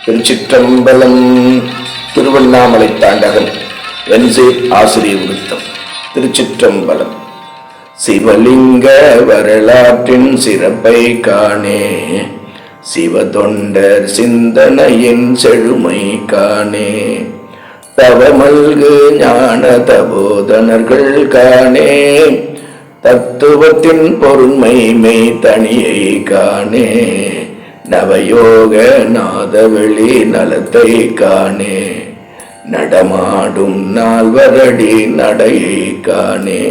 திருச்சிற்றம்பலம். திருவண்ணாமலை தாண்டகம். என்சே ஆசிரியர் விருத்தம். திருச்சிற்றம்பலம். சிவலிங்க வரலாற்றின் சிறப்பை காணே, சிவதொண்டர் சிந்தனையின் செழுமை காணே, தவமல்கு ஞான தபோதனர்கள் காணே, தத்துவத்தின் பொருண்மை மெய் தனியை காணே, நவயோக நாதவெளி நலத்தை காணே, நடமாடும் நால்வரடி நடையை காணே,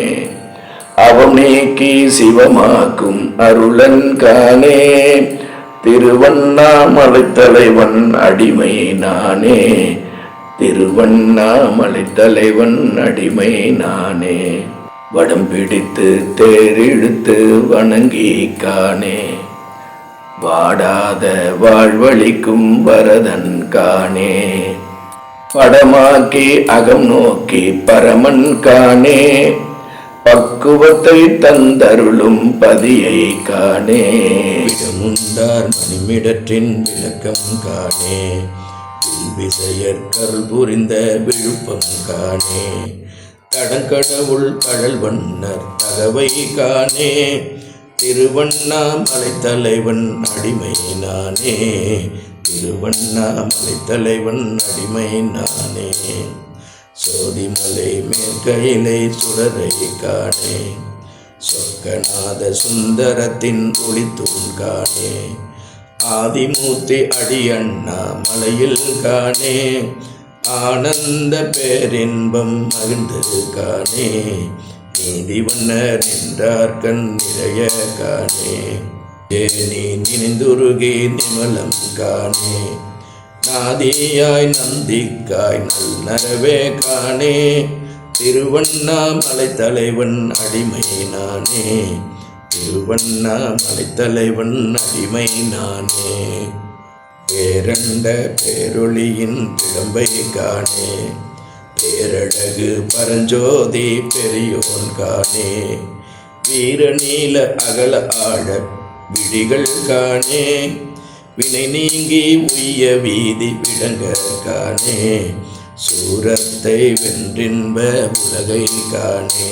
அவம் நீக்கி சிவமாக்கும் அருளன் காணே, திருவண்ணாமலை தலைவன் அடிமை நானே, திருவண்ணாமலை தலைவன் அடிமை நானே, வடம் பிடித்து தேரிழுத்து வணங்கி காணே, வாடாத வாழ்வழிக்கும் வரதன் காணே, படமாக்கி அகம் நோக்கி பரமன் காணே, பக்குவத்தை தந்தருளும் பதியை காணே, முண்டார் மணிமிடற்றின் விளக்கம் காணே, விசையர் கருள் புரிந்த விழுப்பம் காணே, தடங்கடவுள் கடல் வண்ணர் தகவை காணே, திருவண்ணாமலை தலைவன் அடிமை நானே, திருவண்ணாமலை தலைவன் அடிமை நானே, சோதிமலை மேற்கையிலை சுடரை காணே, சொக்கநாத சுந்தரத்தின் ஒளித்தூண் காணே, ஆதிமூர்த்தி அடியண்ணா மலையில் காணே, ஆனந்த பேரின்பம் மகிழ்ந்து காணே, நீதிவண்ணர் நின்றார்கண் நிறைய காணே, ஏனி நினைந்துருகி நிமலம் காணே, நாதியாய் நந்திக்காய் நல்நரவே காணே, திருவண்ணாமலை தலைவன் அடிமை நானே, திருவண்ணாமலை தலைவன் அடிமை நானே, பேரண்ட பேரொளியின் பிழம்பை காணே, பேரழகு பரஞ்சோதி பெரியோன் காணே, வீரநீல அகல ஆழ விழிகள் காணே, வினை நீங்கி உய்ய வீதி விளங்க காணே, சூரத்தை வென்றின்ப உலகை காணே,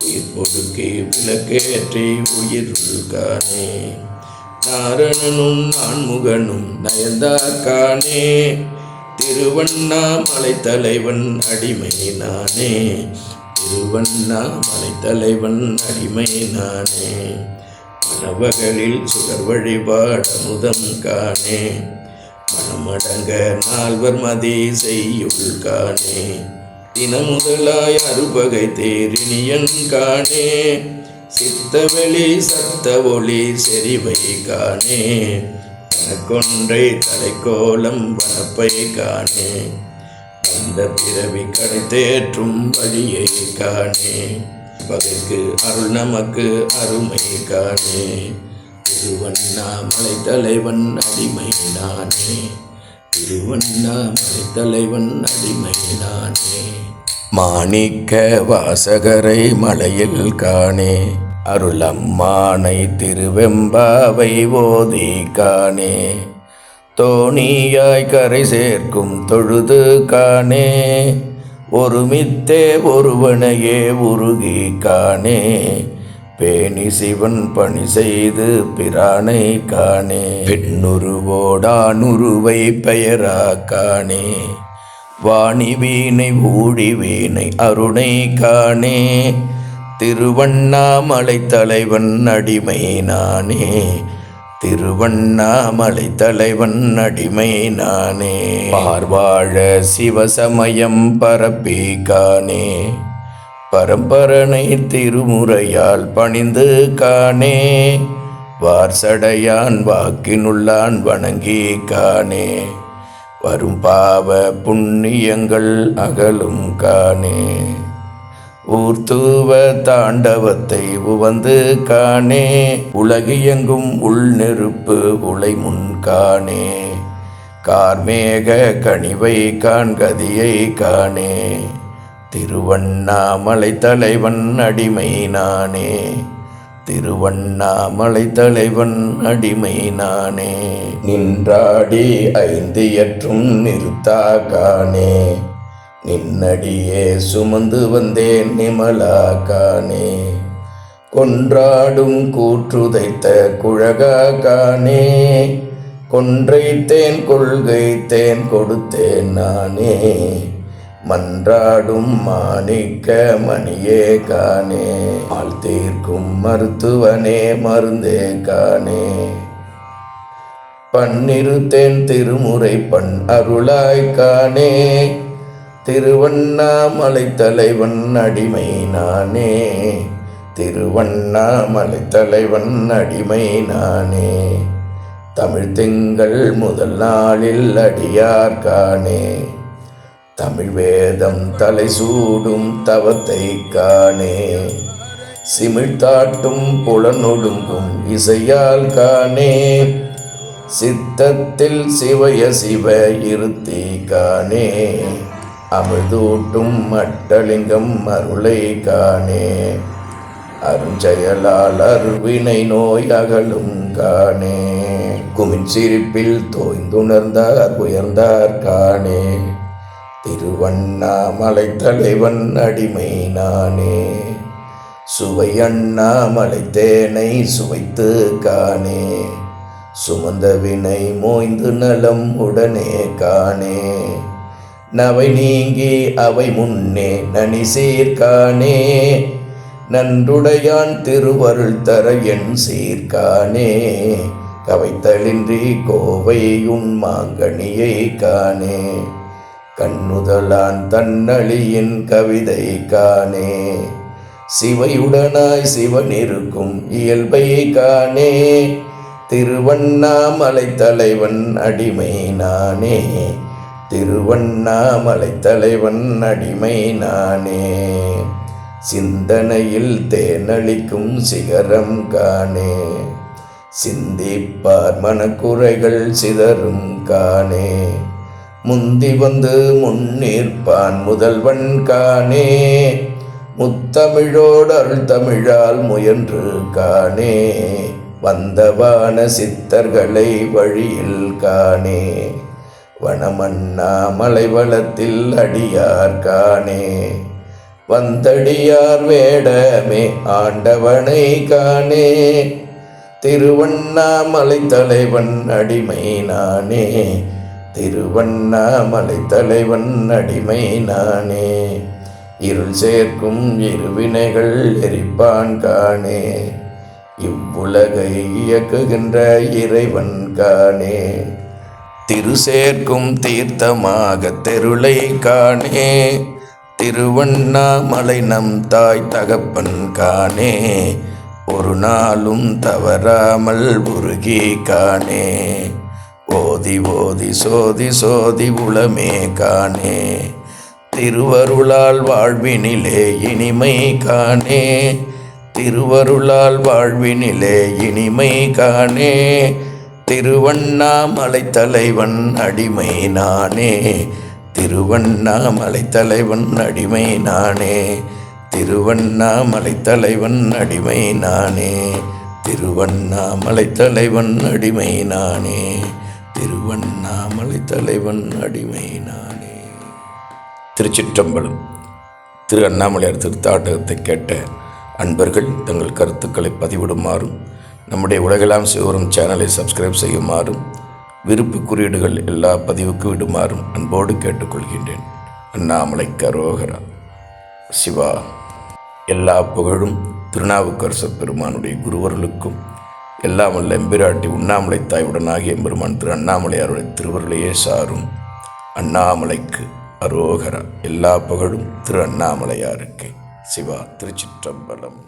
உயிர்பொடுக்கி விளக்கேற்றி உயிருள் காணே, நாரணனும் நான்முகனும் நயந்தார் காணே, திருவண்ணாமலை தலைவன் அடிமை நானே, திருவண்ணாமலை தலைவன் அடிமை நானே, மணவகளில் சுடர் வழிபாடு முதம் காணே, மனமடங்க நால்வர் மதி செய்யுள் காணே, தினமுதலாய் அறுபகை தேரினியன் காணே, சித்தவெளி சத்த ஒளி செறிவை காணே, கொன்றை தலைக்கோலம் வனப்பை காணே, அந்த பிறவி கடை தேற்றும் வழியை காணே, பகைக்கு அருள் நமக்கு அருமை காணே, திருவண்ணாமலை தலைவன் அடிமை நானே, திருவண்ணாமலை தலைவன் அடிமை நானே, மாணிக்க வாசகரை மலையில் காணே, அருளம்மானை திருவெம்பாவை ஓதி காணே, தோணியாய் கரை சேர்க்கும் தொழுது காணே, ஒருமித்தே ஒருவனையே உருகி காணே, பேணி சிவன் பணி செய்து பிரானை காணே, பெண்ணுருவோடானுருவை பெயரா காணே, வாணி வீணை ஊழி வீணை அருணை காணே, திருவண்ணாமலை தலைவன் அடிமை நானே, திருவண்ணாமலை தலைவன் அடிமை நானே, பார்வாழ சிவசமயம் பரப்பி காணே, பரம்பரனை திருமுறையால் பணிந்து காணே, வார்சடையான் வாக்கினுள்ளான் வணங்கி காணே, வரும் பாவ புண்ணியங்கள் அகலும் காணே, ஊர்த்துவ தாண்டவத்தை உவந்து காணே, உலகியங்கும் உள் நெருப்பு உலை முன் காணே, கார்மேக கனிவை காண்கதியை காணே, திருவண்ணாமலை தலைவன் அடிமை நானே, திருவண்ணாமலை தலைவன் அடிமை நானே. நின்றாடி ஐந்தியற்றும் நிறுத்தா காணே, நின்னடியே சுமந்து வந்தேன் நிமலா காணே. கொன்றாடும் கூற்றுதைத்த குழகா காணே, கொன்றைத்தேன் கொள்கைத்தேன் கொடுத்தேன் நானே. மன்றாடும் மாணிக்க மணியே காணே, ஆள் தீர்க்கும் மருத்துவனே மருந்தே காணே. பன்னிருத்தேன் திருமுறை பண் அருளாய் காணே, திருவண்ணாமலை தலைவன் அடிமை நானே. திருவண்ணாமலை தலைவன் அடிமை நானே. தமிழ் திங்கள் முதல் நாளில் அடியார் காணே, தமிழ் வேதம் தலை சூடும் தவத்தை காணே. சிமிழ்த்தாட்டும் புலனொடுங்கும் இசையால் காணே, சித்தத்தில் சிவய சிவ இருத்தி காணே. அமிழ்தூட்டும் மட்டலிங்கம் அருளை காணே, அருஞ்செயலால் அருவினை நோய் அகலும் காணே. குமின் சிரிப்பில் தோய்ந்துணர்ந்தார் உயர்ந்தார் காணே, திருவண்ணாமலை தலைவன் அடிமை நானே. சுவை அண்ணாமலை தேனை சுவைத்து காணே, சுமந்த வினை மோய்ந்து நலம் உடனே காணே. நவை நீங்கி அவை முன்னே நனி சீர்காணே, நன்றுடையான் திருவருள் தர என் சீர்காணே. கவைத்தலின்றி கோவை உன் மாங்கனியை காணே, கண்ணுதலான் தன்னழியின் கவிதை காணே. சிவையுடனாய் சிவன் இருக்கும் இயல்பை காணே, திருவண்ணாமலை தலைவன் அடிமை நானே. திருவண்ணாமலை தலைவன் அடிமை நானே. சிந்தனையில் தேனளிக்கும் சிகரம் காணே, சிந்திப்பார் மனக்குறைகள் சிதறும் காணே. முந்தி வந்து முன்னிற்பான் முதல்வன் காணே, முத்தமிழோடு அருள் தமிழால் முயன்று காணே. வந்தவான சித்தர்களை வழியில் காணே, வனமண்ணாமலை வளத்தில் அடியார் காணே. வந்தடியார் வேடமே ஆண்டவனை காணே, திருவண்ணாமலை தலைவன் அடிமை நானே. திருவண்ணாமலை தலைவன் அடிமை நானே. இருள் சேர்க்கும் இருவினைகள் எரிப்பான் காணே, இவ்வுலகை இயக்குகின்ற இறைவன் காணே. திரு சேர்க்கும் தீர்த்தமாக தெருளை காணே, திருவண்ணாமலை நம் தாய் தகப்பன் காணே. ஒரு நாளும் தவறாமல் உருகி காணே, ஓதி ஓதி சோதி சோதி உளமே காணே. திருவருளால் வாழ்வினிலே இனிமை காணே, திருவருளால் வாழ்வினிலே இனிமை காணே. திருவண்ணாமலை தலைவன் அடிமை நானே. திருவண்ணாமலை தலைவன் அடிமை நானே. திருவண்ணாமலை தலைவன் அடிமை நானே. திருவண்ணாமலை தலைவன் அடிமை நானே. திருவண்ணாமலை தலைவன் அடிமை நானே. திருச்சிற்றம்பலம். திரு அண்ணாமலையார் திருத்தாண்டகத்தை கேட்ட அன்பர்கள் தங்கள் கருத்துக்களை பதிவிடுமாறும், நம்முடைய உலகெல்லாம் சிவரும் சேனலை சப்ஸ்கிரைப் செய்யுமாறும், விருப்பு குறியீடுகள் எல்லா பதிவுக்கு விடுமாறும் அன்போடு கேட்டுக்கொள்கின்றேன். அண்ணாமலைக்கு அரோகரா. சிவா. எல்லா புகழும் திருநாவுக்கரசர் பெருமானுடைய குருவர்களுக்கும், எல்லாம் வல்ல எம்பிராட்டி உண்ணாமலை தாயுடனாகிய எம்பெருமான் திரு அண்ணாமலையாருடைய திருவருளையே சாரும். அண்ணாமலைக்கு அரோகரா. எல்லா புகழும் திரு அண்ணாமலையாருக்கு. சிவா. திருச்சிற்றம்பலம்.